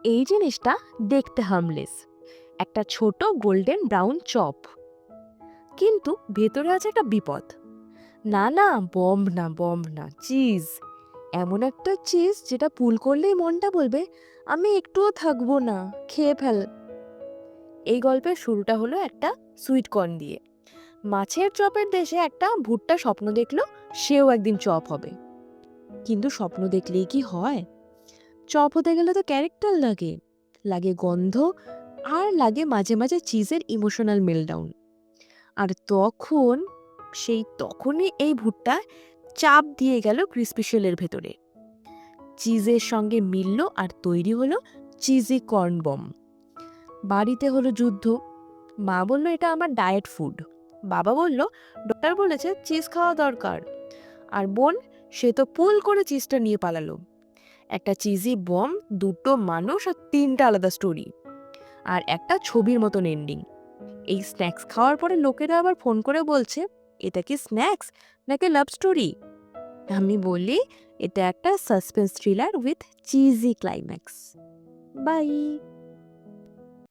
এই জিনিসটা দেখতে হার্মলেস, একটা ছোট গোল্ডেন ব্রাউন চপ, কিন্তু ভেতরে আছে একটা বিপদ। না না, বম্ব না, বম্ব না, চিজ। এমন একটা চিজ যেটা পুল করলেই মনটা বলবে আমি একটুও থাকবো না, খেয়ে ফেল। এই গল্পের শুরুটা হলো একটা সুইট কর্ন দিয়ে। মাছের চপের দেশে একটা ভুট্টা স্বপ্ন দেখলো সেও একদিন চপ হবে। কিন্তু স্বপ্ন দেখলেই কি হয়? চপ হতে গেলে তো ক্যারেক্টার লাগে, লাগে গন্ধ, আর লাগে মাঝে মাঝে চিজের ইমোশনাল মেলডাউন। আর তখনই এই ভুট্টা চাপ দিয়ে গেল ক্রিসপি শেলের ভেতরে, চিজের সঙ্গে মিলল আর তৈরি হলো চিজি কর্ন বম। বাড়িতে হলো যুদ্ধ। মা বলল এটা আমার ডায়েট ফুড, বাবা বলল ডক্টর বলেছে চিজ খাওয়া দরকার, আর বোন, সে তো পুল করে চিজটা নিয়ে পালালো। একটা চিজি বম, দুটো মানুষ আর তিনটা আলাদা স্টোরি, আর একটা ছবির মতন এন্ডিং। এই স্ন্যাক্স খাওয়ার পরে লোকেরা আবার ফোন করে বলছে এটা কি স্ন্যাক্স নাকি লাভ স্টোরি। আমি বলি এটা একটা suspense thriller with cheesy climax. By.